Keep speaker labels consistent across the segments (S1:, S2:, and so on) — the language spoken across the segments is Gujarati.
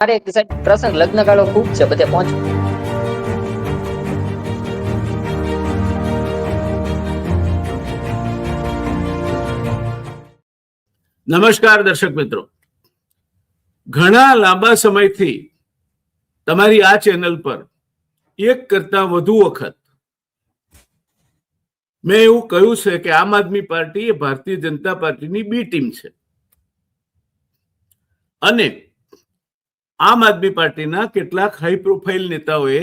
S1: મારે પ્રસંગ લગ્ન ગાળો ખૂબ છે, બધે પહોંચવું.
S2: નમસ્કાર દર્શક મિત્રો, ઘણા લાંબા સમયથી તમારી આ ચેનલ પર એક કરતા વધુ વખત મેં એવું કહ્યું છે કે આમ આદમી પાર્ટી એ ભારતીય જનતા પાર્ટીની બી ટીમ છે અને આમ આદમી પાર્ટીના કેટલાક હાઈ પ્રોફાઇલ નેતાઓએ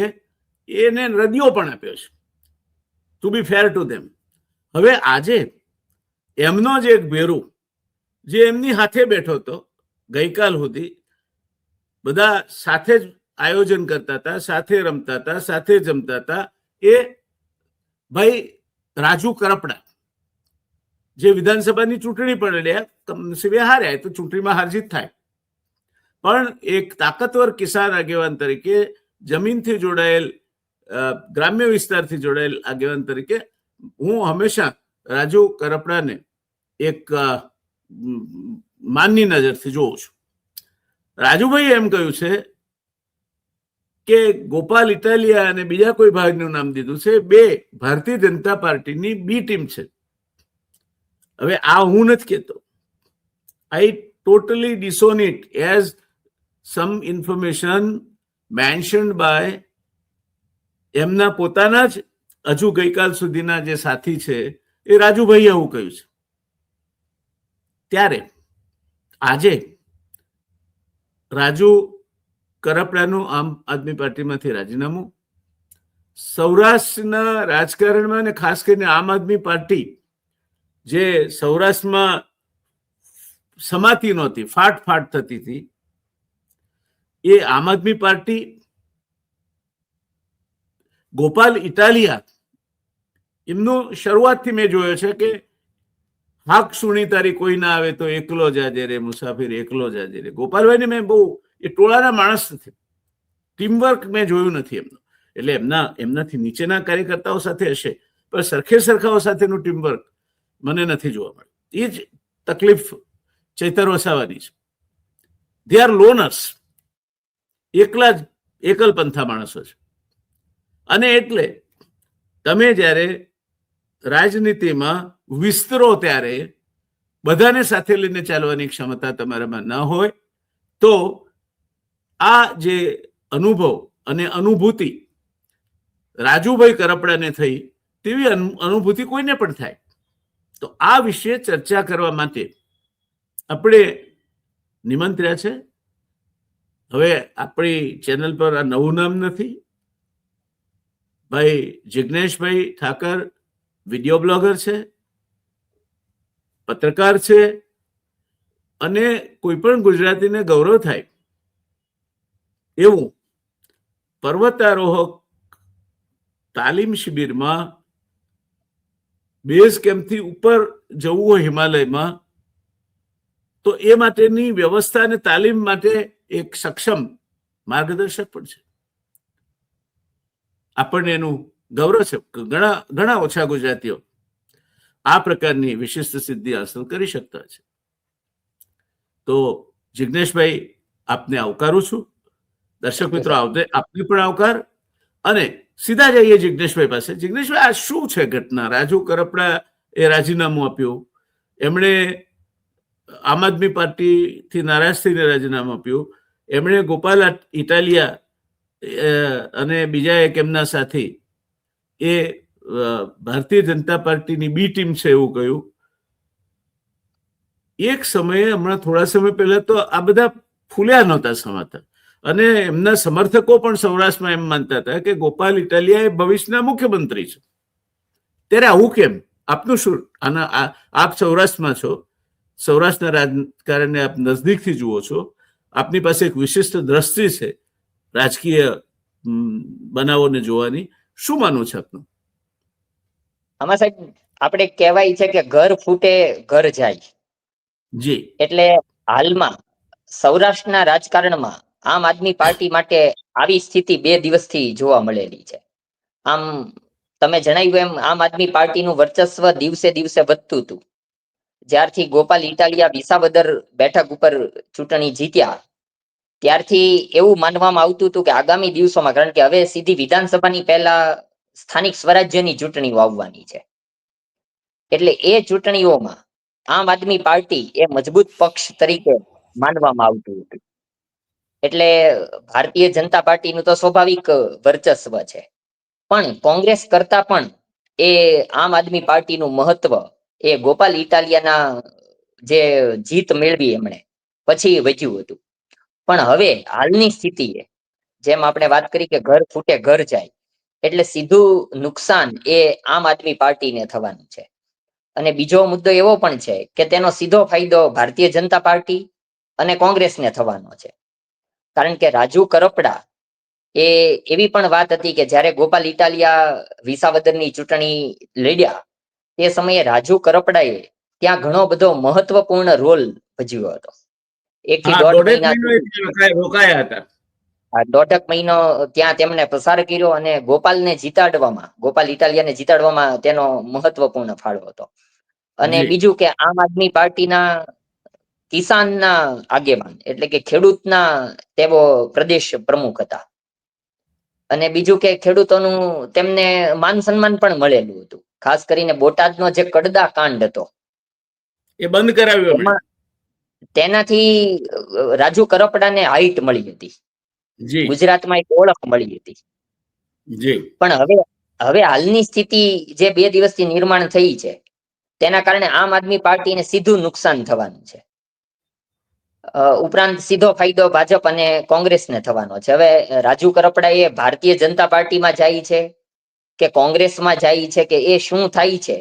S2: એને રદિયો પણ આપ્યો છે, two B fair to them. હવે આજે એમનો જ એક ભેરુ જે એમની હાથે બેઠો હતો ગઈકાલ સુધી, બધા સાથે જ આયોજન કરતા હતા, સાથે રમતા હતા, સાથે જમતા હતા, એ ભાઈ રાજુ કરપડા, જે વિધાનસભાની ચૂંટણી પણ લડ્યા, કમનસીબે હાર્યા, તો ચૂંટણીમાં હારજીત થાય, પણ એક તાકાતવર કિસાન આગેવાન તરીકે, જમીનથી જોડાયેલ, ગ્રામ્ય વિસ્તારથી જોડાયેલ આગેવાન તરીકે હું હંમેશા રાજુ કરપડાને એક માનની નજરથી જોઉં છું. રાજુભાઈ એમ કહ્યું છે કે ગોપાલ ઇટાલિયા અને બીજા કોઈ ભાગનું નામ દીધું છે, બે ભારતીય જનતા પાર્ટીની બી ટીમ છે. હવે આ હું નથી કહેતો, I totally disown it as some information mentioned by એમના પોતાના જ હજુ ગઈકાલ સુધીના જે સાથી છે એ રાજુભાઈએ આવું કહ્યું છે. ત્યારે આજે રાજુ કરપડાનું આમ આદમી પાર્ટીમાંથી રાજીનામું, સૌરાષ્ટ્રના રાજકારણમાં અને ખાસ કરીને આમ આદમી પાર્ટી જે સૌરાષ્ટ્રમાં સમાતી નહોતી, ફાટ થતી હતી, એ આમ આદમી પાર્ટી ગોપાલ ઇટાલિયા એમનું શરૂઆતથી મેં જોયો છે કે હાક સુણી તારી કોઈ ના આવે તો એકલો જાજે રે મુસાફિર, એકલો જાજે રે. ગોપાલભાઈને મેં બહુ, એ ટોળાના માણસ નથી, ટીમવર્ક મેં જોયું નથી એમનું. એટલે એમનાથી નીચેના કાર્યકર્તાઓ સાથે હશે, પણ સરખાઓ સાથેનું ટીમવર્ક મને નથી જોવા મળ્યું. એ જ તકલીફ ચૈતર વસાવાની છે. દે આર લોનર્સ, એકલ પંથા માણસો છે. અને એટલે તમે જ્યારે રાજનીતિમાં વિસ્તરો ત્યારે બધાને સાથે લઈને ચાલવાની ક્ષમતા તમારામાં ન હોય તો આ જે અનુભવ અને અનુભૂતિ રાજુભાઈ કરપડાને થઈ તેવી અનુભૂતિ કોઈને પણ થાય. તો આ વિશે ચર્ચા કરવા માટે આપણે નિમંત્ર્યા છે. હવે આપણી ચેનલ પર આ નવું નામ નથી. ભાઈ જિગ્નેશભાઈ ઠાકર વિડીયો બ્લોગર છે, પત્રકાર છે, અને કોઈ પણ ગુજરાતીને ગૌરવ થાય એવું પર્વતારોહક તાલીમ શિબિરમાં બેઝ કેમ્પથી ઉપર જવું હોય હિમાલયમાં, તો એ માટેની વ્યવસ્થા અને તાલીમ માટે એક સક્ષમ માર્ગદર્શક પણ છે. આપણને એનું ગૌરવ છે. ઘણા ઓછા ગુજરાતીઓ આ પ્રકારની વિશિષ્ટ સિદ્ધિ હાંસલ કરી શકતા છે. તો જિગ્નેશભાઈ, આપને આવકારું છું. દર્શક મિત્રો, આપને પણ આવકાર. અને સીધા જઈએ જિગ્નેશભાઈ પાસે. જિગ્નેશભાઈ, આ શું છે ઘટના? રાજુ કરપડા એ રાજીનામું આપ્યું, એમણે આમ આદમી પાર્ટીથી નારાજ થઈને રાજીનામું આપ્યું, એમણે ગોપાલ ઇટાલિયા અને બીજા એક એમના સાથી એ ભારતીય જનતા પાર્ટીની બી ટીમ છે એવું કહ્યું. એક સમયે, હમણાં થોડા સમય પહેલા તો આ બધા ફૂલ્યા નહોતા સમાતા, અને એમના સમર્થકો પણ સૌરાષ્ટ્રમાં એમ માનતા હતા કે ગોપાલ ઇટાલિયા એ ભવિષ્યના મુખ્યમંત્રી છે. ત્યારે આવું કેમ? આપનું શું? આપ સૌરાષ્ટ્રમાં છો, સૌરાષ્ટ્રના રાજકારણને આપ નજદીકથી જુઓ છો, આપની પાસે એક વિશિષ્ટ દ્રષ્ટિ છે રાજકીય બનાવોને જોવાની. શું માનવું છે આપનું?
S1: આમાં સાહેબ આપણે કહેવાય છે કે ઘર ફૂટે ઘર જાય.
S2: જી.
S1: એટલે હાલમાં સૌરાષ્ટ્રના રાજકારણમાં આમ આદમી પાર્ટી માટે આવી સ્થિતિ 2 દિવસથી જોવા મળેલી છે. આમ તમે જણાવ્યું એમ આમ આદમી પાર્ટીનું વર્ચસ્વ દિવસે દિવસે વધતું હતું. જ્યારથી ગોપાલ ઇટાલિયા વિસાવદર બેઠક ઉપર ચૂંટણી જીત્યા ત્યારથી એવું માનવામાં આવતું હતું કે આગામી દિવસોમાં, કારણ કે હવે સીધી વિધાનસભાની પહેલા સ્થાનિક સ્વરાજ્યની ચૂંટણીઓ આવવાની છે, એટલે એ ચૂંટણીઓમાં આમ આદમી પાર્ટી એ મજબૂત પક્ષ તરીકે માનવામાં આવતું હતું. એટલે ભારતીય જનતા પાર્ટીનું તો સ્વાભાવિક વર્ચસ્વ છે, પણ કોંગ્રેસ કરતા પણ એ આમ આદમી પાર્ટીનું મહત્વ એ ગોપાલ ઇટાલિયાના જે જીત મેળવી એમણે પછી વધ્યું હતું. પણ હવે હાલની સ્થિતિએ, જેમ આપણે વાત કરી કે ઘર ફૂટે ઘર જાય, એટલે સીધું નુકસાન એ આમ આદમી પાર્ટીને થવાનું છે. અને બીજો મુદ્દો એવો પણ છે કે તેનો સીધો ફાયદો ભારતીય જનતા પાર્ટી અને કોંગ્રેસને થવાનો છે. કારણ કે રાજુ કરપડા એ એવી પણ વાત હતી કે જ્યારે ગોપાલ ઇટાલિયા વિસાવદરની ચૂંટણી લડ્યા તે સમયે રાજુ કરપડાએ ત્યાં ઘણો બધો મહત્વપૂર્ણ રોલ ભજવ્યો હતો. 1 થી
S2: હા,
S1: 1.5
S2: દોઢેક
S1: મહિના
S2: મહિનો
S1: સુધી
S2: રોકાયા હતા.
S1: આ 1.5 મહિનો ત્યાં તેમણે પસાર કર્યો અને ગોપાલ ઇટાલિયાને જીતાડવામાં તેનો મહત્વપૂર્ણ ફાળો હતો. અને
S2: જી
S1: બીજું કે આમ આદમી પાર્ટીના કિસાનના આગેવાન એટલે કે ખેડૂતના તેઓ પ્રદેશ પ્રમુખ હતા. અને બીજું કે ખેડૂતોનું તેમને માન સન્માન પણ મળેલું હતું. ખાસ કરીને બોટાદનો જે કડદા કાંડ હતો
S2: એ બંધ કરાવ્યું એમણે.
S1: એમાં તેનાથી રાજુ કરપડાને હાઈટ મળી હતી,
S2: જી
S1: ગુજરાતમાં એક ઓળખ મળી હતી.
S2: જી
S1: પણ હવે હાલની સ્થિતિ જે 2 દિવસથી નિર્માણ થઈ છે તેના કારણે આમ આદમી પાર્ટીને સીધું નુકસાન થવાનું છે. ઉપરાંત સીધો ફાયદો ભાજપ અને કોંગ્રેસને થવાનો છે. હવે રાજુ કરપડા એ ભારતીય જનતા પાર્ટીમાં જાય છે કે કોંગ્રેસમાં જાય છે કે એ શું થાય છે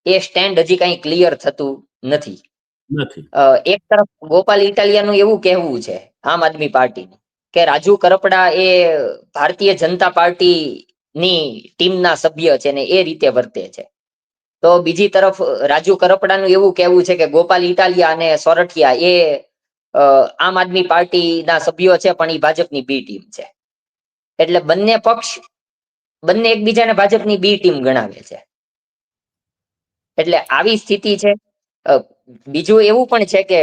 S1: એ સ્ટેન્ડ હજી કઈ ક્લિયર થતું નથી.
S2: નથી.
S1: એક તરફ ગોપાલ ઇટાલિયાનું એવું કહેવું છે આમ આદમી પાર્ટીનું કે રાજુ કરપડા એ ભારતીય જનતા પાર્ટી ની ટીમના સભ્ય છે ને એ રીતે વર્તે છે. તો બીજી તરફ રાજુ કરપડાનું એવું કહેવું છે કે ગોપાલ ઇટાલિયા અને સોરઠિયા એ આમ આદમી પાર્ટીના સભ્યો છે પણ એ ભાજપની બી ટીમ છે. એટલે બંને એકબીજાને ભાજપની બી ટીમ ગણાવે છે. એટલે આવી સ્થિતિ છે. બીજું એવું પણ છે કે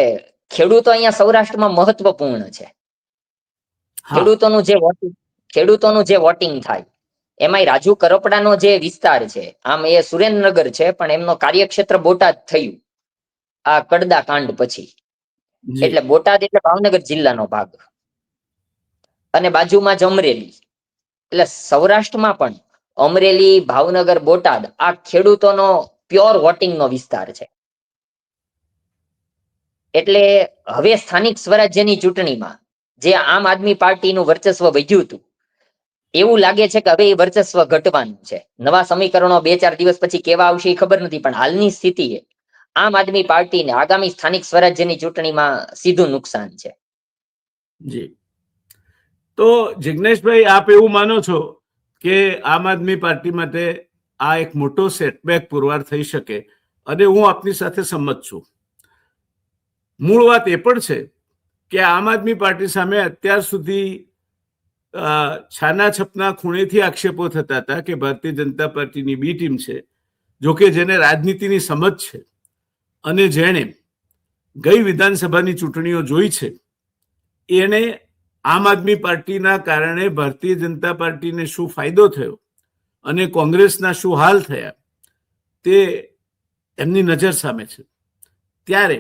S1: ખેડૂતો અહીંયા સૌરાષ્ટ્રમાં મહત્વપૂર્ણ છે.
S2: હા
S1: ખેડૂતોનું જે વોટિંગ થાય એમાંય રાજુ કરપડાનો જે વિસ્તાર છે, આમ એ સુરેન્દ્રનગર છે પણ એમનો કાર્યક્ષેત્ર બોટાદ થયું આ કડદા કાંડ પછી.
S2: જી
S1: એટલે બોટાદ એટલે ભાવનગર જિલ્લાનો ભાગ અને બાજુમાં જ અમરેલી. એટલે સૌરાષ્ટ્રમાં પણ અમરેલી, ભાવનગર, બોટાદ આ ખેડૂતોનો પ્યોર વોટિંગ નો વિસ્તાર છે. એટલે હવે સ્થાનિક સ્વરાજ્યની ચૂંટણીમાં જે આમ આદમી પાર્ટીનું વર્ચસ્વ વધ્યું હતું એવું લાગે છે કે હવે એ વર્ચસ્વ ઘટવાનું છે. નવા સમીકરણો 2-4 દિવસ પછી કેવા આવશે એ ખબર નથી, પણ હાલની સ્થિતિએ આમ આદમી પાર્ટીને આગામી સ્થાનિક સ્વરાજ્યની ચૂંટણીમાં સીધું નુકસાન છે.
S2: જી. તો જિગ્નેશભાઈ, આપ એવું માનો છો કે આમ આદમી પાર્ટી માટે આ એક મોટો સેટબેક પુરવાર થઈ શકે? અને હું આપની સાથે સંમત છું. મૂળ વાત એ પણ છે કે આમ આદમી પાર્ટી સામે અત્યાર સુધી છાના છપના ખૂણેથી આક્ષેપો થતા હતા કે ભારતીય જનતા પાર્ટીની બી ટીમ છે. જોકે જેને રાજનીતિની સમજ છે અને જેણે ગઈ વિધાનસભાની ચૂંટણીઓ જોઈ છે એને આમ આદમી પાર્ટીના કારણે ભારતીય જનતા પાર્ટીને શું ફાયદો થયો અને કોંગ્રેસના શું હાલ થયા તે એમની નજર સામે છે. ત્યારે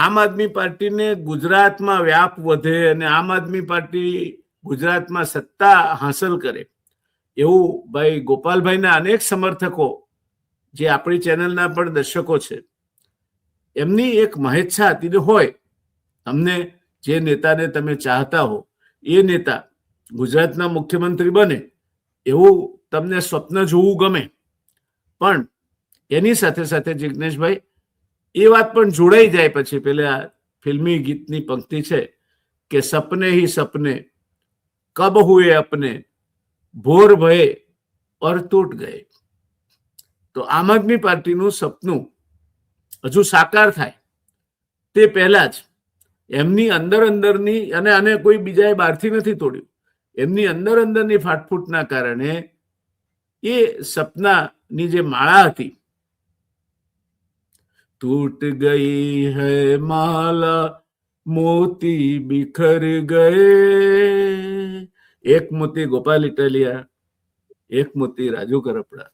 S2: આમ આદમી પાર્ટીને ગુજરાતમાં વ્યાપ વધે અને આમ આદમી પાર્ટી ગુજરાતમાં સત્તા હાંસલ કરે એવું ભાઈ ગોપાલભાઈના અનેક સમર્થકો જે આપણી ચેનલના પણ દર્શકો છે એમની એક મહેચ્છા હતી હોય. તમને જે નેતાને તમે ચાહતા હો એ નેતા ગુજરાતના મુખ્યમંત્રી બને એવું તમને સ્વપ્ન જોવું ગમે, પણ એની સાથે સાથે જિગ્નેશભાઈ એ વાત પણ જોડાઈ જાય પછી પેલા ફિલ્મી ગીતની પંક્તિ છે કે સપને હી સપને કબ હુએ અપને ભોર ભયે ઓર તૂટ ગયે. તો આમ આદમી પાર્ટીનું સપનું હજુ સાકાર થાય તે પહેલા જ એમની અંદરની, અને આને કોઈ બીજાએ બહારથી નથી તોડ્યું, એમની અંદરની ફાટફૂટના કારણે એ સપનાની જે માળા હતી टूट गई है माला મોતી બિખર ગયે, એક મોતી ગોપાલ ઇટાલિયા, એક મોતી રાજુ કરપડા.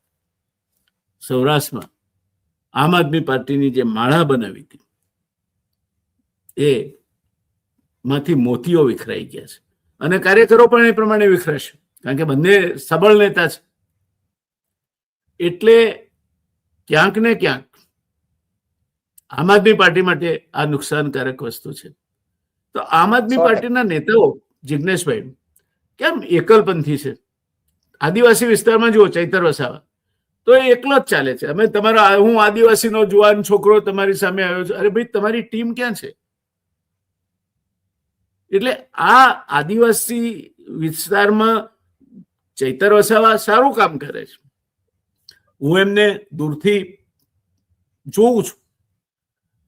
S2: સૌરાષ્ટ્રમાં આમ આદમી પાર્ટીની જે માળા બનાવી હતી એ માંથી મોતીઓ વિખરાઈ ગયા છે અને કાર્યકરો પણ એ પ્રમાણે વિખરાશે, કારણ કે બંને સબળ નેતા છે. એટલે ક્યાંક ને ક્યાંક આમ આદમી પાર્ટી માટે આ નુકસાનકારક વસ્તુ છે. તો આમ આદમી
S1: 100%.
S2: પાર્ટીના નેતાઓ જિગ્નેશભાઈ કેમ એકલપંથી છે? આદિવાસી વિસ્તારમાં જુઓ, ચૈતર વસાવા તો એ એકલો જ ચાલે છે. અમે તમારા, હું આદિવાસીનો જુવાન છોકરો તમારી સામે આવ્યો છું, અરે ભાઈ તમારી ટીમ ક્યાં છે? એટલે આ આદિવાસી વિસ્તારમાં ચૈતર વસાવા સારું કામ કરે છે. હું એમને દૂરથી જોઉં છું.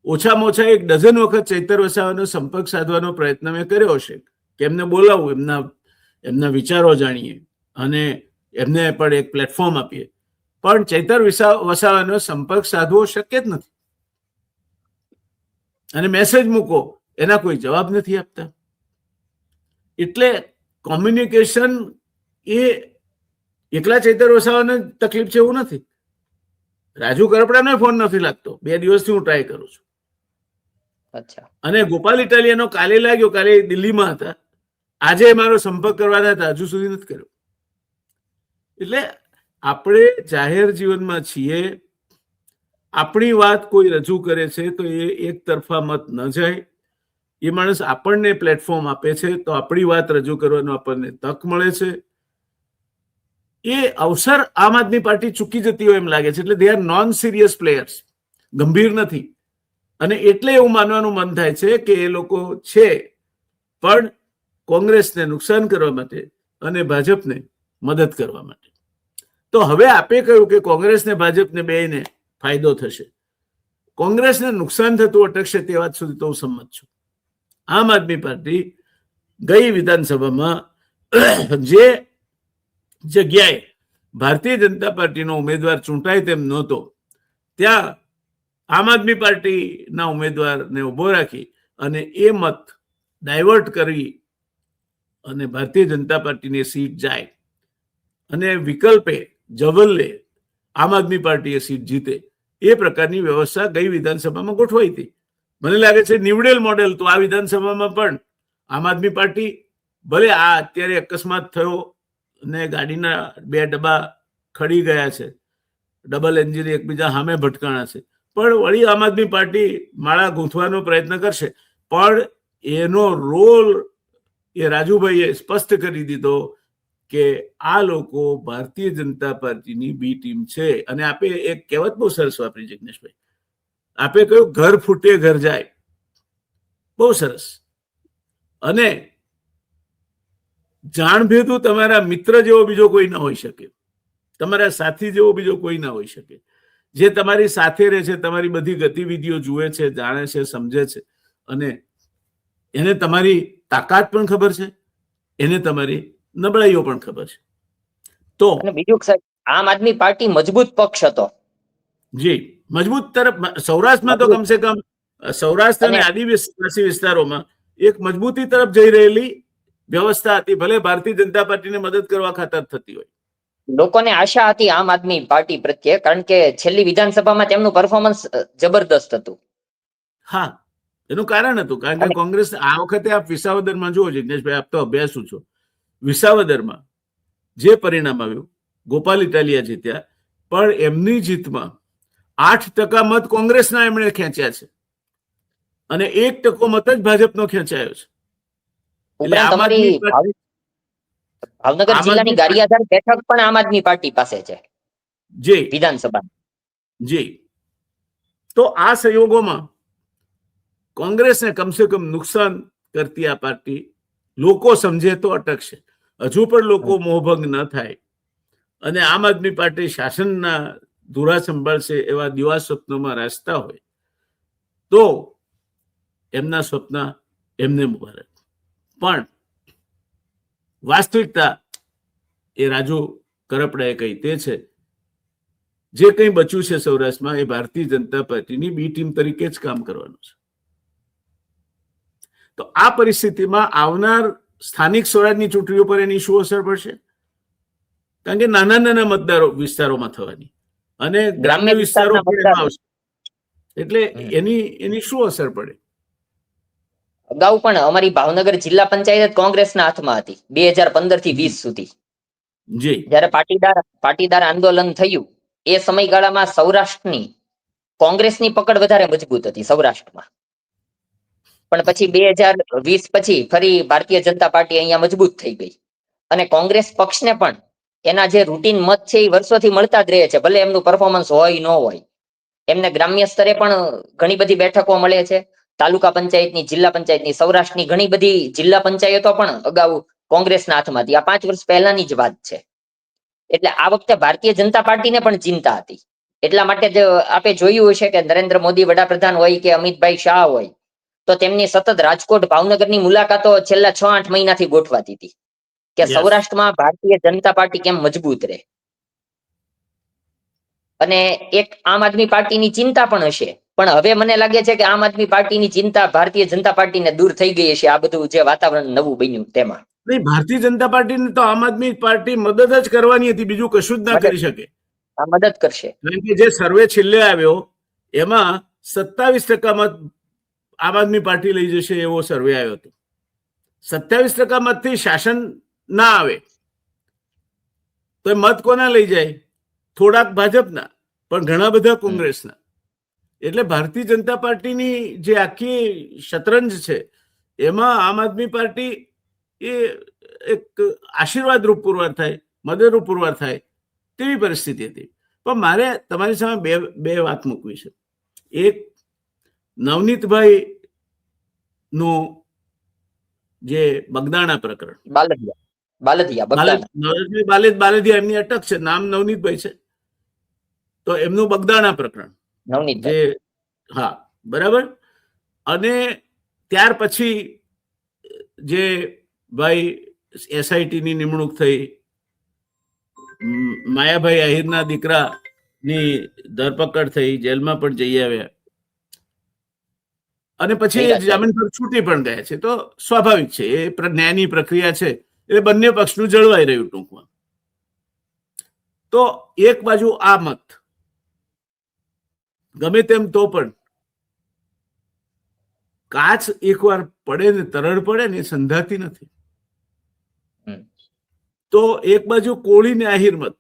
S2: ઓછામાં ઓછા 1 ડઝન વખત ચૈતર વસાવાનો સંપર્ક સાધવાનો પ્રયત્ન મેં કર્યો હશે કે એમને બોલાવું, એમના વિચારો જાણીએ અને એમને પણ એક પ્લેટફોર્મ આપીએ. પણ ચૈતર વસાવાનો સંપર્ક સાધવો શક્ય જ નથી. અને મેસેજ મૂકો, એના કોઈ જવાબ નથી આપતા. એટલે કોમ્યુનિકેશન એ એકલા ચૈતર વસાવાને તકલીફ છે એવું નથી. રાજુ કરપડાનો ફોન નથી લાગતો, 2 દિવસથી હું ટ્રાય કરું છું.
S1: અચ્છા.
S2: અને ગોપાલ ઇટાલિયાનો કાલે લાગ્યો, કાલે દિલ્હીમાં હતા, આજે મારો સંપર્ક કરવાના હતા, હજુ સુધી નથી કર્યો. એટલે આપણે જાહેર જીવનમાં છીએ, આપણી વાત કોઈ રજૂ કરે છે તો એ એક તરફા મત ન જાય. એ માણસ આપણને પ્લેટફોર્મ આપે છે તો આપણી વાત રજૂ કરવાનો આપણને તક મળે છે. એ અવસર આમ આદમી પાર્ટી ચૂકી જતી હોય એમ લાગે છે. એટલે they are non serious players, ગંભીર નથી. અને એટલે એવું માનવાનું મન થાય છે કે એ લોકો છે પણ કોંગ્રેસને નુકસાન કરવા માટે અને ભાજપને મદદ કરવા માટે. તો હવે આપે કહ્યું કે કોંગ્રેસને ભાજપને બેયને ફાયદો થશે, કોંગ્રેસને નુકસાન થતું અટકશે, તે વાત સુધી તો હું સંમત છું. આમ આદમી પાર્ટી ગઈ વિધાનસભામાં જે જગ્યાએ ભારતીય જનતા પાર્ટીનો ઉમેદવાર ચૂંટાય તેમ નહોતો, ત્યાં આમ આદમી પાર્ટીના ઉમેદવારને ઉભો રાખી અને એ મત ડાયવર્ટ કરી અને ભારતીય જનતા પાર્ટીની સીટ જાય અને વિકલ્પે જવલ્લે આમ આદમી પાર્ટીએ સીટ જીતે, એ પ્રકારની વ્યવસ્થા ગઈ વિધાનસભામાં ગોઠવાઈ હતી. મને લાગે છે નિવડેલ મોડેલ તો આ વિધાનસભામાં પણ આમ આદમી પાર્ટી, ભલે આ અત્યારે અકસ્માત થયો ને ગાડીના 2 ડબ્બા ખડી ગયા છે, ડબલ એન્જિન એકબીજા સામે ભટકાણા છે, પણ વળી આમ આદમી પાર્ટી માળા ગૂંથવાનો પ્રયત્ન કરશે. પણ એનો રોલ એ રાજુભાઈએ સ્પષ્ટ કરી દીધો કે આ લોકો ભારતીય જનતા પાર્ટીની બી ટીમ છે. અને આપે એક કહેવત બહુ સરસ વાપરી જિગ્નેશભાઈ, આપે કહ્યું ઘર ફૂટે ઘર જાય, બહુ સરસ. અને જાણભેદું તમારા મિત્ર જેવો બીજો કોઈ ના હોઈ શકે, તમારા સાથી જેવો બીજો કોઈ ના હોઈ શકે, જે તમારી સાથે રહે છે, તમારી બધી ગતિવિધિઓ જુએ છે, જાણે છે, સમજે છે, અને એને તમારી તાકાત પણ ખબર છે, એને તમારી નબળાઈઓ પણ ખબર છે. તો
S1: અને બીજું સાહેબ, આમ આદમી પાર્ટી મજબૂત પક્ષ હતો.
S2: જી, મજબૂત તરફ સૌરાષ્ટ્રમાં તો કમસે કમ સૌરાષ્ટ્ર અને આદિવાસી વિસ્તારોમાં એક મજબૂતી તરફ જઈ રહેલી વ્યવસ્થા હતી, ભલે ભારતીય જનતા પાર્ટીને મદદ કરવા ખાતર થતી હોય.
S1: લોકોને આશા હતી આમ આદમી પાર્ટી પ્રત્યે, કારણ કે છેલ્લી વિધાનસભામાં તેમનું પરફોર્મન્સ જબરદસ્ત હતું.
S2: હા, એનું કારણ હતું કારણ કે કોંગ્રેસ આ વખતે આપ વિસાવદરમાં જુઓ જિગ્નેશભાઈ, આપ તો અભ્યાસુ છો, વિસાવદરમાં જે પરિણામ આવ્યું, ગોપાલ ઇટાલિયા જીત્યા, પણ એમની જીતમાં 8% મત કોંગ્રેસના એમણે ખેંચ્યા છે અને 1% મત જ ભાજપનો ખેંચાયો છે. એટલે આમ આદમી
S1: ભાવનગર જિલ્લાની ગારિયાધાર બેઠક પણ આમ આદમી પાર્ટી પાસે છે
S2: જી
S1: વિધાનસભા.
S2: જી, તો આ સંયોગોમાં કોંગ્રેસને કમસે કમ નુકસાન કરતી આ પાર્ટી લોકો સમજે તો અટકશે. હજુ પણ લોકો મોહભંગ ન થાય અને આમ આદમી પાર્ટી શાસનના ધુરા સંભાળશે એવા દિવા સ્વપ્નોમાં રાચતા હોય તો એમના સ્વપ્ન એમને મુબારક. પણ વાસ્તવિકતા એ રાજુ કરપડાએ કહી તે છે, જે કંઈ બચ્યું છે સૌરાષ્ટ્રમાં એ ભારતીય જનતા પાર્ટીની બી ટીમ તરીકે જ કામ કરવાનું છે. તો આ પરિસ્થિતિમાં આવનાર સ્થાનિક સ્વરાજની ચૂંટણીઓ પર એની શું અસર પડશે? કારણ કે નાના નાના મતદારો વિસ્તારોમાં થવાની અને ગ્રામ્ય વિસ્તારો પણ એમાં આવશે, એટલે એની શું અસર પડે?
S1: અગાઉ પણ અમારી ભાવનગર જિલ્લા પંચાયત કોંગ્રેસના હાથમાં હતી 2015 થી 20 સુધી.
S2: જી.
S1: જ્યારે પાટીદાર આંદોલન થયું એ સમયગાળામાં સૌરાષ્ટ્રની કોંગ્રેસની પકડ વધારે મજબૂત હતી સૌરાષ્ટ્રમાં. પણ પછી 2020 પછી ફરી ભારતીય જનતા પાર્ટી અહીંયા મજબૂત થઈ ગઈ અને કોંગ્રેસ પક્ષને પણ એના જે રૂટીન મત છે એ વર્ષોથી મળતા જ રહે છે, ભલે એમનું પરફોર્મન્સ હોય ન હોય. એમને ગ્રામ્ય સ્તરે પણ ઘણી બધી બેઠકો મળે છે, તાલુકા પંચાયતની, જિલ્લા પંચાયતની, સૌરાષ્ટ્રની ઘણી બધી જિલ્લા પંચાયતો પણ અગાઉ કોંગ્રેસના હાથમાં હતી. આ 5 વર્ષ પહેલાની જ વાત છે. એટલે આ વખતે ભારતીય જનતા પાર્ટીને પણ ચિંતા હતી. એટલા માટે જ આપે જોયું હશે કે નરેન્દ્ર મોદી વડાપ્રધાન હોય કે અમિતભાઈ શાહ હોય, તો તેમની સતત રાજકોટ, ભાવનગરની મુલાકાતો છેલ્લા 6-8 મહિનાથી ગોઠવાતી હતી કે સૌરાષ્ટ્રમાં ભારતીય જનતા પાર્ટી કેમ મજબૂત રહે. અને એક આમ આદમી પાર્ટીની ચિંતા પણ હશે, પણ હવે મને લાગે છે કે આમ આદમી પાર્ટીની ચિંતા ભારતીય જનતા પાર્ટીને દૂર થઈ ગઈ છે. આ બધું જે વાતાવરણ નવું બન્યું તેમાં
S2: નહીં, ભારતીય જનતા પાર્ટીને તો આમ આદમી પાર્ટી મદદ જ કરવાની હતી, બીજું કશું જ ના કરી શકે.
S1: આ મદદ કરશે.
S2: કારણ કે જે સર્વે છેલ્લે આવ્યો એમાં 27% મત આમ આદમી પાર્ટી લઈ જશે એવો સર્વે આવ્યો હતો. 27% મતથી શાસન ના આવે તો મત કોના લઈ જાય? થોડાક ભાજપના, પણ ઘણા બધા કોંગ્રેસના. એટલે ભારતીય જનતા પાર્ટીની જે આખી શતરંજ છે એમાં આમ આદમી પાર્ટી એ એક આશીર્વાદ રૂપ પુરવાર થાય, મદદરૂપ પુરવાર થાય તેવી પરિસ્થિતિ હતી. પણ મારે તમારી સામે બે વાત મૂકવી છે. એક, નવનીતભાઈ નું જે બગદાણા પ્રકરણ, બાલેદિયા એમની અટક છે, નામ નવનીતભાઈ છે, તો એમનું બગદાણા પ્રકરણ જે, હા બરાબર. અને ત્યાર પછી જે ભાઈ SIT ની નિમણૂક થઈ, માયાભાઈ આહિરના દીકરાની ધરપકડ થઈ, જેલમાં પણ જઈ આવ્યા અને પછી જામીન પર છૂટી પણ ગયા છે. તો સ્વાભાવિક છે, એ ન્યાયની પ્રક્રિયા છે, એટલે બંને પક્ષનું જળવાઈ રહ્યું ટૂંકમાં. તો એક બાજુ આ મત ગમે તેમ તો પણ કાચ એકવાર પડે ને તરડ પડે ને એ સંધાતી નથી. તો એક બાજુ કોળી ને આહિર મત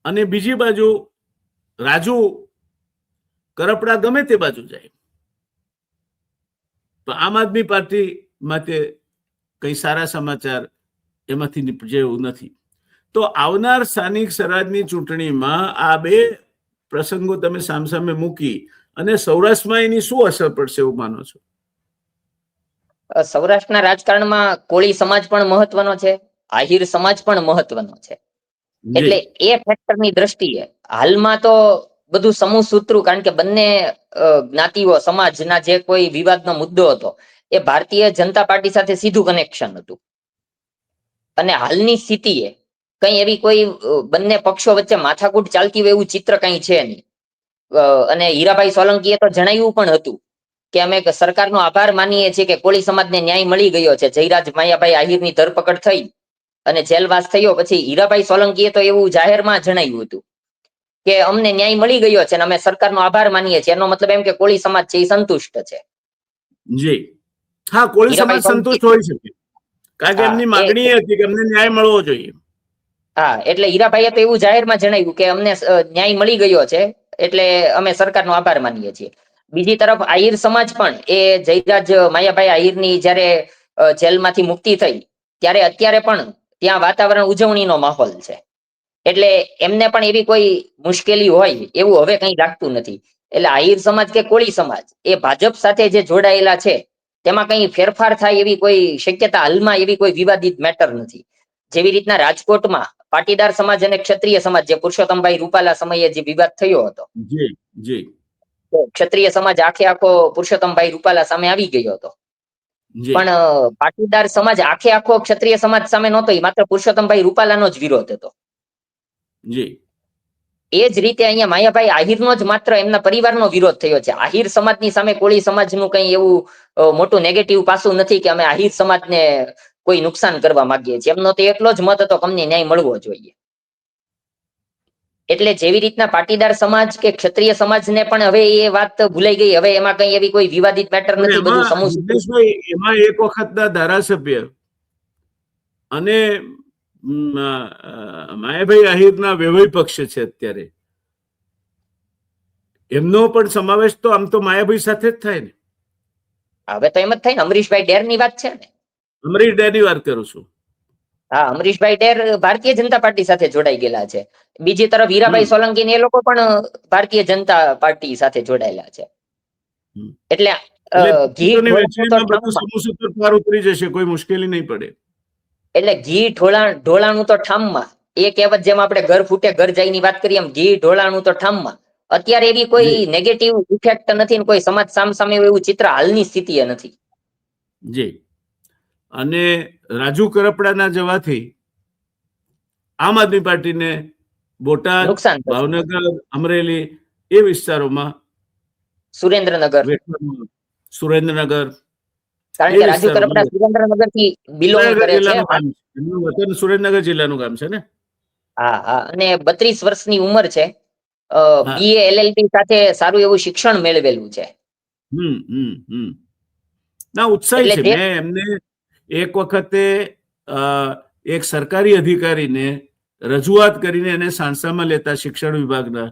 S2: અને બીજી બાજુ રાજુ કરપડા ગમે તે બાજુ જાય તો આમ આદમી પાર્ટી માટે કઈ સારા સમાચાર એમાંથી નીપજે એવું નથી. તો આવનાર સ્થાનિક સ્વરાજની ચૂંટણીમાં આ બે પ્રસંગો તમે સામસામે મૂકી અને સૌરાષ્ટ્રમાં એની શું અસર પડશે એવું માનો છો?
S1: સૌરાષ્ટ્રના રાજકારણમાં કોળી સમાજ પણ મહત્વનો છે, આહિર સમાજ પણ મહત્વનો છે. એટલે એ ફેક્ટરની દ્રષ્ટિએ હાલમાં તો બધું સમૂહ સૂત્રું, કારણ કે બંને જ્ઞાતિઓ સમાજના જે કોઈ વિવાદનો મુદ્દો હતો એ ભારતીય જનતા પાર્ટી સાથે સીધું કનેક્શન હતું. અને હાલની સ્થિતિએ કઈ એવી કોઈ બંને પક્ષો વચ્ચે માથાકૂટ ચાલતી હોય એવું ચિત્ર કઈ છે નહીં. અને હીરાભાઈ સોલંકીએ તો જણાવ્યું પણ હતું કે અમે સરકારનો આભાર માનીએ છીએ કે કોળી સમાજને ન્યાય મળી ગયો છે. જયરાજ માયાભાઈ આહિરની ધરપકડ થઈ અને જેલવાસ થયો પછી હીરાભાઈ સોલંકીએ તો એવું જાહેરમાં જણાવ્યું હતું કે અમને ન્યાય મળી ગયો છે અને અમે સરકારનો આભાર માનીએ છીએ. એનો મતલબ એમ કે કોળી સમાજ છે એ સંતુષ્ટ છે.
S2: જી હા, કોળી સમાજ સંતુષ્ટ હોઈ શકે, કારણ કે એમની માંગણી હતી કે અમને ન્યાય મળવો જોઈએ.
S1: હા, એટલે હીરાભાઈએ તો એવું જાહેરમાં જણાવ્યું કે અમને ન્યાય મળી ગયો છે એટલે અમે સરકારનો આભાર માનીએ છીએ. બીજી તરફ આહિર સમાજ પણ એ જયરાજ માયાભાઈ આહિરની જયારે જેલમાંથી મુક્તિ થઈ ત્યારે અત્યારે પણ ત્યાં વાતાવરણ ઉજવણીનો માહોલ છે. એટલે એમને પણ એવી કોઈ મુશ્કેલી હોય એવું હવે કઈ લાગતું નથી. એટલે આહિર સમાજ કે કોળી સમાજ એ ભાજપ સાથે જે જોડાયેલા છે તેમાં કઈ ફેરફાર થાય એવી કોઈ શક્યતા હાલમાં એવી કોઈ વિવાદિત મેટર નથી. જેવી રીતના રાજકોટમાં પાટીદાર સમાજ અને ક્ષત્રિય સમાજ, જે પુરુષોત્તમભાઈ રૂપાલા સમયે જે વિવાદ થયો હતો, ક્ષત્રિય સમાજ આખો પુરુષોત્તમભાઈ રૂપાલા સામે આવી ગયો હતો. પણ પાટીદાર સમાજ આખો ક્ષત્રિય સમાજ સામે નહોતો, માત્ર પુરુષોત્તમભાઈ રૂપાલાનો જ વિરોધ હતો.
S2: જી
S1: એ જ રીતે અહીંયા માયાભાઈ આહિરનો જ માત્ર એમના પરિવારનો વિરોધ થયો છે. આહિર સમાજની સામે કોળી સમાજનું કંઈ એવું મોટું નેગેટિવ પાસું નથી કે અમે આહિર સમાજને કોઈ નુકસાન કરવા માંગીએ છીએ. એમનો તો એટલો જ મત હતો કે અમને ન્યાય મળવો જોઈએ. એટલે જેવી રીતના પાટીદાર સમાજ કે ક્ષત્રિય સમાજને પણ હવે એ વાત ભૂલાઈ ગઈ. હવે એમાં કઈ એવી કોઈ વિવાદિત મેટર નથી. બધું સમૂહ
S2: જિગ્નેશભાઈ, એમાં એક વખતના ધારાસભ્ય અને માયાભાઈ આહિરના વેવાઈ પક્ષ છે અત્યારે, એમનો પણ સમાવેશ તો આમ તો માયાભાઈ સાથે જ થાય ને.
S1: હવે તો એમ જ થાય ને. અમરીશભાઈ ડેર ની વાત છે ને.
S2: અમરીશ ડેરની વાત કરું છું.
S1: હા, અમરીશભાઈ ડેર ભારતીય જનતા પાર્ટી સાથે જોડાઈ ગયેલા છે. બીજી તરફ હીરાભાઈ સોલંકી ને એ લોકો પણ ભારતીય જનતા પાર્ટી સાથે જોડાયેલા છે. એટલે ઘી
S2: વહેંચણીમાં બધું સમૂહ સૂત્ર પાર ઉતરી જશે, કોઈ મુશ્કેલી નહીં પડે.
S1: એટલે ઘી ઢોળાનું તો ઠામમાં. એ કહેવત જેમ આપણે ઘર ફૂટે ઘર જાય ની વાત કરીએ એમ ઘી ઢોળાનું તો ઠામમાં. અત્યારે એવી કોઈ નેગેટિવ ઇફેક્ટ નથી ને કોઈ સમાજ સામે એવું ચિત્ર હાલની સ્થિતિએ નથી.
S2: જી. અને રાજુ કરપડાના જવાથી આમ આદમી પાર્ટીને બોટાદ,
S1: નુકસાન થશે.
S2: ભાવનગર, અમરેલી એ વિસ્તારોમાં, સુરેન્દ્રનગર,
S1: કારણ કે રાજુ કરપડા સુરેન્દ્રનગર થી બિલોંગ કરે છે.
S2: એમનું વતન સુરેન્દ્રનગર જિલ્લાનું ગામ છે ને.
S1: હા હા. અને 32 વર્ષની ઉંમર છે. BA LLB સાથે સારું એવું શિક્ષણ મેળવેલું છે.
S2: ના, ઉત્સાહી છે. મેં એમને એક વખતે એક સરકારી અધિકારીને રજૂઆત કરીને એને સાણસામાં લેતા શિક્ષણ વિભાગના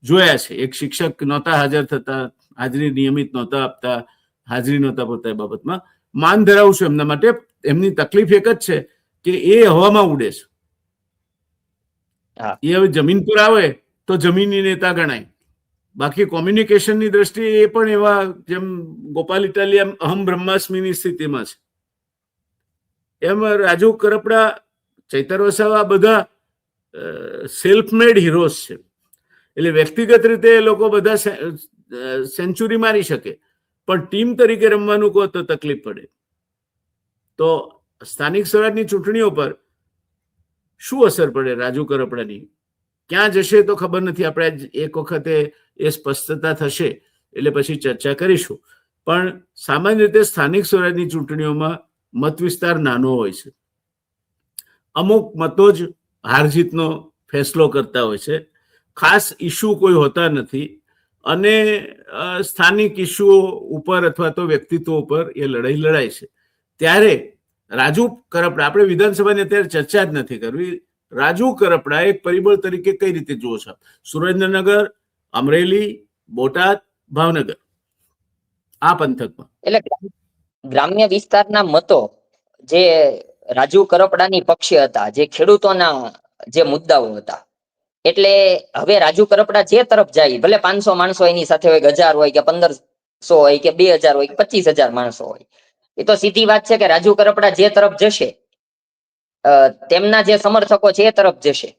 S2: જોયા છે. એક શિક્ષક નહોતા હાજર થતા, હાજરી નિયમિત નહોતા આપતા, હાજરી નહોતા પોતા એ બાબતમાં માન ધરાવું છું એમના માટે. એમની તકલીફ એક જ છે કે એ હવામાં ઉડે છે. એ હવે જમીન પર આવે તો જમીનની નેતા ગણાય. બાકી કોમ્યુનિકેશનની દ્રષ્ટિએ એ પણ એવા જેમ ગોપાલ ઇટાલિયા અહમ બ્રહ્માસ્મિની સ્થિતિમાં છે, એમ રાજુ કરપડા, ચૈતર વસાવા બધા સેલ્ફ મેડ હીરોઝ છે. એટલે વ્યક્તિગત રીતે એ લોકો બધા સેન્ચુરી મારી શકે, પણ ટીમ તરીકે રમવાનું કહો તો તકલીફ પડે. તો સ્થાનિક સ્વરાજની ચૂંટણીઓ પર શું અસર પડે રાજુ કરપડાની, ક્યાં જશે તો ખબર નથી. આપણે એક વખતે એ સ્પષ્ટતા થશે એટલે પછી ચર્ચા કરીશું. પણ સામાન્ય રીતે સ્થાનિક સ્વરાજની ચૂંટણીઓમાં મત વિસ્તાર નાનો હોય છે. અમુક મતો જ હાર જીતનો ફેસલો કરતા હોય છે. ખાસ ઇસ્યુ કોઈ હોતા નથી અને સ્થાનિક ઇસ્યુઓ ઉપર અથવા તો વ્યક્તિત્વ ઉપર એ લડાઈ લડાય છે. ત્યારે રાજુ કરપડા, આપણે વિધાનસભાની અત્યારે ચર્ચા જ નથી કરવી, રાજુ કરપડા એક પરિબળ તરીકે કઈ રીતે જુઓ છો? સુરેન્દ્રનગર, અમરેલી, બોટાદ, ભાવનગર આ પંથકમાં
S1: એટલે ગ્રામ્ય વિસ્તારના મતો જે રાજુ કરપડાની પક્ષે હતા, જે ખેડૂતોના જે મુદ્દાઓ હતા, એટલે હવે રાજુ કરપડા જે તરફ જાય, ભલે 500 માણસો એની સાથે હોય, 1000 હોય કે 1500 હોય કે 2000 હોય કે 25000 માણસો હોય, એ તો સીધી વાત છે કે રાજુ કરપડા જે તરફ જશે તેમના જે સમર્થકો છે એ તરફ જશે.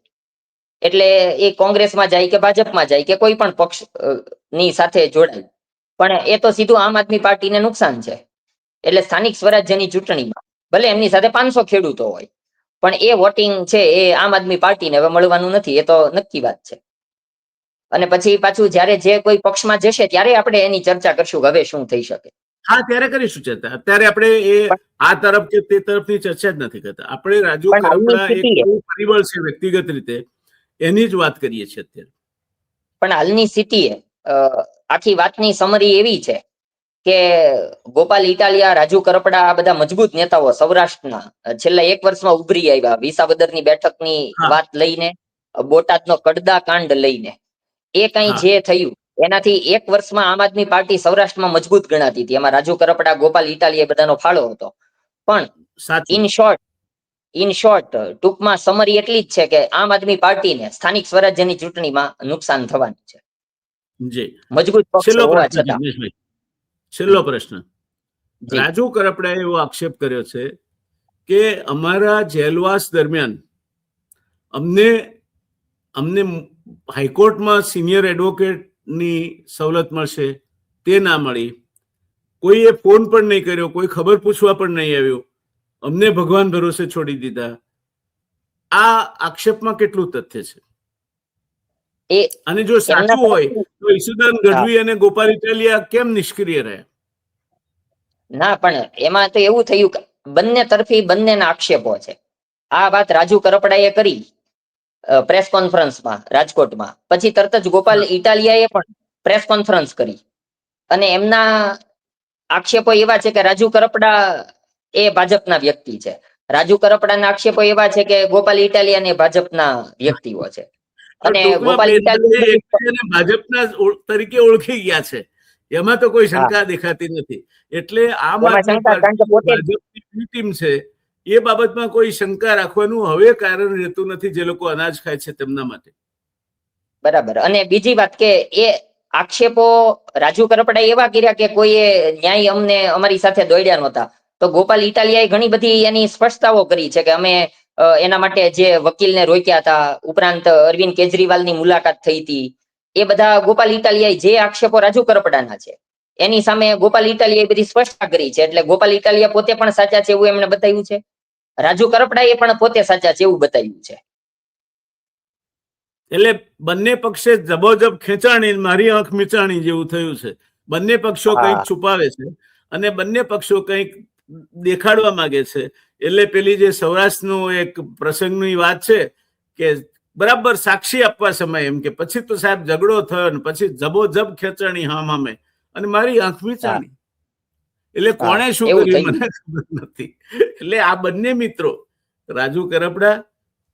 S1: એટલે એ કોંગ્રેસમાં જાય કે ભાજપમાં જાય કે કોઈ પણ પક્ષ ની સાથે જોડાય, પણ એ તો સીધું આમ આદમી પાર્ટીને નુકસાન છે. એટલે સ્થાનિક સ્વરાજ્યની ચૂંટણીમાં ભલે એમની સાથે 500 ખેડૂતો હોય, પણ એ વોટિંગ છે એ આમ આદમી પાર્ટીને હવે મળવાનું નથી, એ તો નક્કી વાત છે. અને પછી પાછું જયારે જે કોઈ પક્ષમાં જશે ત્યારે આપણે એની ચર્ચા કરશું હવે શું થઈ શકે.
S2: હા, ત્યારે કરીશું ચર્ચા. અત્યારે આપણે એ આ તરફ કે તે તરફની ચર્ચા જ નથી કરતા. આપણે રાજુ કરપડા એક પરિબળ છે વ્યક્તિગત રીતે, એની જ વાત કરીએ છીએ અત્યારે.
S1: પણ હાલની સ્થિતિએ આખી વાતની સમરી એવી છે કે ગોપાલ ઇટાલિયા, રાજુ કરપડા આ બધા મજબૂત નેતાઓ સૌરાષ્ટ્રના છેલ્લા 1 વર્ષમાં ઉભરી આવ્યા. વિસાવદરની બેઠકની વાત લઈને, બોટાદનો કડદા કાંડ લઈને, એ કઈ જે થયું એનાથી 1 વર્ષમાં આમ આદમી પાર્ટી સૌરાષ્ટ્રમાં મજબૂત ગણાતી હતી. એમાં રાજુ કરપડા, ગોપાલ ઇટાલિયા બધાનો ફાળો હતો. પણ ઇન શોર્ટ ટૂંકમાં સમરી એટલી જ છે કે આમ આદમી પાર્ટીને સ્થાનિક સ્વરાજ્યની ચૂંટણીમાં નુકસાન થવાનું છે. મજબૂત પક્ષ હોવા છતાં.
S2: છેલ્લો પ્રશ્ન. રાજુ કરપડાએ એવો આક્ષેપ કર્યો છે કે અમારા જેલવાસ દરમિયાન અમને હાઈકોર્ટમાં સિનિયર એડવોકેટની સવલત મળશે, તે ના મળી. કોઈએ ફોન પણ નહીં કર્યો, કોઈ ખબર પૂછવા પણ નહીં આવ્યું, અમને ભગવાન ભરોસે છોડી દીધા. આ આક્ષેપમાં કેટલું તથ્ય છે?
S1: એ
S2: અને જો
S1: એમના
S2: સાચું હોય
S1: તરફથી
S2: તો ઈસુદાન ગઢવી અને ગોપાલ ઇટાલિયા કેમ નિષ્ક્રિય રહ્યા?
S1: ના, પણ એમાં તો એવું થયું કે બંને તરફી બંનેના આક્ષેપો છે. આ વાત રાજુ કરપડાએ કરી પ્રેસ કોન્ફરન્સમાં રાજકોટમાં, પછી તરત જ ગોપાલ ઇટાલિયાએ પણ પ્રેસ કોન્ફરન્સ કરી અને એમના આક્ષેપો એવા છે કે રાજુ કરપડા એ ભાજપના વ્યક્તિ છે. રાજુ કરપડાના આક્ષેપો એવા છે કે ગોપાલ ઇટાલિયા ને ભાજપના વ્યક્તિઓ છે. અને
S2: ટૂંકમાં
S1: ગોપાલ
S2: બંને
S1: ઇટાલિયા
S2: એકબીજાને ભાજપના તરીકે ઓળખી ગયા છે, એમાં તો કોઈ
S1: હા,
S2: શંકા દેખાતી નથી. એટલે આમ
S1: એમાં
S2: આદમી
S1: શંકા કારણ કે
S2: પાર્ટી
S1: પોતે
S2: ભાજપની બી ટીમ છે, એ બાબતમાં કોઈ શંકા રાખવાનું હવે કારણ રહેતું નથી. જે લોકો અનાજ ખાય છે તેમના માટે.
S1: બરાબર. અને બીજી વાત કે એ આક્ષેપો રાજુ કરપડા એવા કર્યા કે કોઈએ ન્યાય અમને અમારી સાથે દોડ્યા નહોતા. તો ગોપાલ ઇટાલિયાએ ઘણી બધી એની સ્પષ્ટતાઓ કરી છે કે અમે એના માટે જે વકીલને રોક્યા હતા, ઉપરાંત અરવિંદ કેજરીવાલની મુલાકાત થઈ હતી, એ બધા ગોપાલ ઇટાલિયાએ જે આક્ષેપો રાજુ કરપડાના છે એની સામે ગોપાલ ઇટાલિયાએ બધી સ્પષ્ટતા કરી છે. એટલે ગોપાલ ઇટાલિયા પોતે પણ સાચા છે એવું એમણે બતાવ્યું છે, રાજુ કરપડાએ પણ પોતે સાચા છે એવું બતાવ્યું છે.
S2: એટલે બંને પક્ષે જબોજબ ખેંચાણી, મારી આંખ મીચાણી જેવું થયું છે. બંને પક્ષો કંઈક છુપાવે છે અને બંને પક્ષો કંઈક દેખાડવા માંગે છે. એટલે પેલી જે સૌરાષ્ટ્રનું એક પ્રસંગની વાત છે કે બરાબર સાક્ષી આપવા સમય એમ કે પછી તો સાહેબ ઝઘડો થયો ને પછી જબોજબ ખેંચાણી હામે અને મારી આંખ મીચાણી. એટલે કોણે શું
S1: એવું
S2: કર્યું
S1: થયું.
S2: મને ખબર નથી. એટલે આ બંને મિત્રો રાજુ કરપડા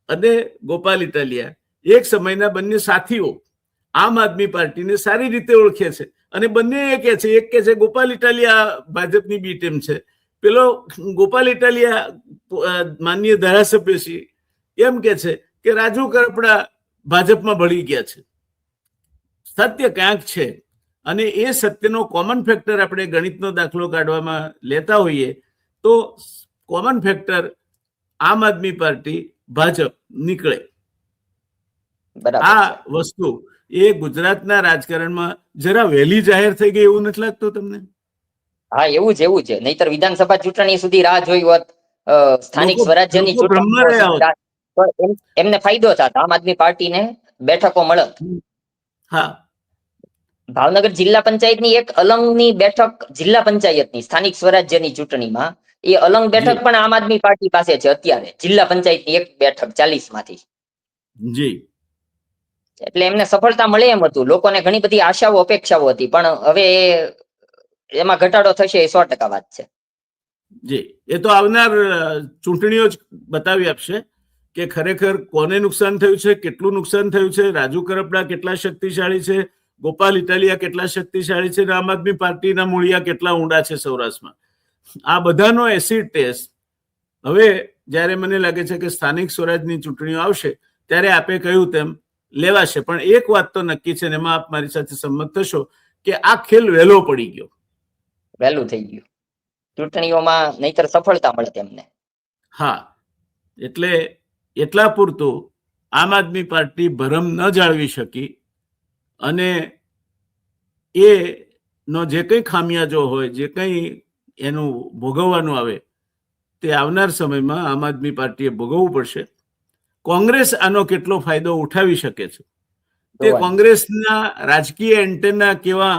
S2: અને ગોપાલ ઇટાલિયા એક સમયના બંને સાથીઓ આમ આદમી પાર્ટીને સારી રીતે ઓળખે છે અને બંને એક કે છે ગોપાલ ઇટાલિયા ભાજપની બી ટીમ છે, પેલો ગોપાલ ઇટાલિયા માનનીય ધારાસભ્ય એમ કે છે કે રાજુ કરપડા ભાજપમાં ભળી ગયા છે. સત્ય ક્યાંક છે અને એ સત્યનો કોમન ફેક્ટર આપણે ગણિતનો દાખલો કાઢવામાં લેતા હોઈએ તો કોમન ફેક્ટર આમ આદમી પાર્ટી ભાજપ નીકળે. આ વસ્તુ એ ગુજરાતના રાજકારણમાં જરા વહેલી જાહેર થઈ ગઈ એવું નથી લાગતું તમને?
S1: હા, એવું છે. નહીતર વિધાનસભા ચૂંટણી સુધી રાહ જોઈ હોત, સ્થાનિક સ્વરાજ્યની ચૂંટણી એમને ફાયદો થાત, આમ આદમી પાર્ટીને બેઠકો મળત.
S2: હા,
S1: ભાવનગર જિલ્લા પંચાયતની એક અલંગની બેઠક, જિલ્લા પંચાયતની સ્થાનિક સ્વરાજ્યની ચૂંટણીમાં એ અલંગ બેઠક પણ આમ આદમી પાર્ટી પાસે છે અત્યારે, જિલ્લા પંચાયતની એક બેઠક 40 માંથી.
S2: જી.
S1: એટલે એમને સફળતા મળે એમ હતું, લોકોને ઘણી બધી આશાઓ અપેક્ષાઓ હતી, પણ હવે એમાં ઘટાડો થશે એ 100% વાત છે.
S2: જી, એ તો આવનાર ચૂંટણીઓ જ બતાવી આપશે કે ખરેખર કોને નુકસાન થયું છે, કેટલું નુકસાન થયું છે, રાજુ કરપડા કેટલા શક્તિશાળી છે, ગોપાલ ઇટાલિયા કેટલા શક્તિશાળી છે, આમ આદમી પાર્ટીના મૂળિયા કેટલા ઊંડા છે સૌરાષ્ટ્રમાં. આ બધાનો એસિડ ટેસ્ટ હવે જ્યારે મને લાગે છે કે સ્થાનિક સ્વરાજની ચૂંટણીઓ આવશે ત્યારે આપે કહ્યું તેમ લેવાશે. પણ એક વાત તો નક્કી છે, એમાં આપ મારી સાથે સંમત થશો કે આ ખેલ વહેલો પડી ગયો,
S1: વહેલું થઈ ગયું ચૂંટણીઓમાં, નહીતર સફળતા મળે તેમને.
S2: હા, એટલે એટલા પૂરતું આમ આદમી પાર્ટી ભરમ ન જાળવી શકી અને એ નો જે કંઈ ખામિયાજો હોય, જે કંઈ એનું ભોગવવાનું આવે તે આવનાર સમયમાં આમ આદમી પાર્ટીએ ભોગવવું પડશે. કોંગ્રેસ આનો કેટલો ફાયદો ઉઠાવી શકે છે તે કોંગ્રેસના રાજકીય એન્ટેના કેવા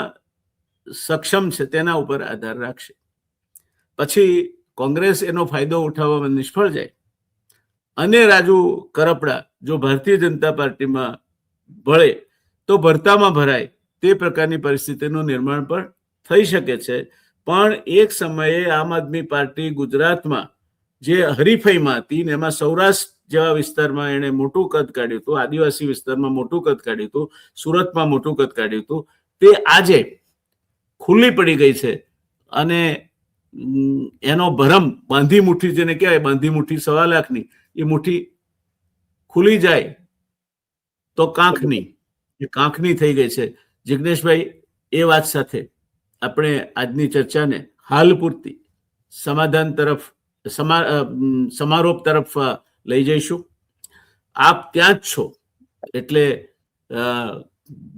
S2: સક્ષમ છે તેના ઉપર આધાર રાખશે. પછી કોંગ્રેસ એનો ફાયદો ઉઠાવવામાં નિષ્ફળ જાય અને રાજુ કરપડા જો ભારતીય જનતા પાર્ટીમાં ભળે તો ભરતામાં ભરાય તે પ્રકારની પરિસ્થિતિનું નિર્માણ પણ થઈ શકે છે. પણ એક સમયે આમ આદમી પાર્ટી ગુજરાતમાં જે હરીફાઈમાં હતી ને એમાં સૌરાષ્ટ્ર જેવા વિસ્તારમાં એને મોટું કદ કાઢ્યું હતું, આદિવાસી વિસ્તારમાં મોટું કદ કાઢ્યું હતું, સુરતમાં મોટું કદ કાઢ્યું હતું, તે આજે ખુલ્લી પડી ગઈ છે અને એનો ભરમ બાંધી મુઠ્ઠી, જેને કહેવાય બાંધી મુઠ્ઠી 1.25 લાખની, એ મુઠ્ઠી ખુલી જાય તો કાંખની થઈ ગઈ છે. જિગ્નેશભાઈ, એ વાત સાથે આપણે આજની ચર્ચાને હાલ પૂરતી સમાધાન તરફ, સમારોપ તરફ લઈ જઈશું. આપ ત્યાં જ છો એટલે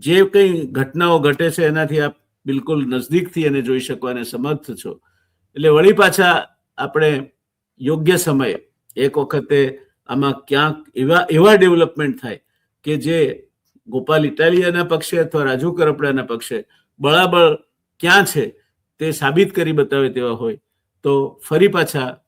S2: જે કંઈ ઘટનાઓ ઘટે છે એનાથી આપ બિલકુલ નજદીકથી એને જોઈ શકવાને સમર્થ છો. એટલે વળી પાછા આપણે યોગ્ય સમયે એક વખતે આમાં ક્યાંક એવા ડેવલપમેન્ટ થાય કે જે ગોપાલ ઇટાલિયાના પક્ષે અથવા રાજુ કરપડાના પક્ષે બળાબળ ક્યાં છે તે સાબિત કરી બતાવે તેવા હોય તો ફરી પાછા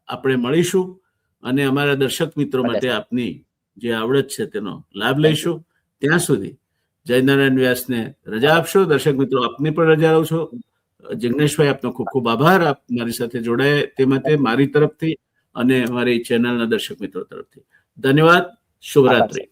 S2: આપણે મળીશું અને અમારા દર્શક મિત્રો માટે આપની જે આવડત છે તેનો લાભ લઈશું. ત્યાં સુધી જયનારાયણ વ્યાસને રજા આપશો. દર્શક મિત્રો, આપની પણ રજા લઉં છો. જિગ્નેશભાઈ, આપનો ખૂબ ખૂબ આભાર. આપ મારી સાથે જોડાયા તે માટે મારી તરફથી અને અમારી ચેનલના દર્શક મિત્રો તરફથી ધન્યવાદ. શુભરાત્રી.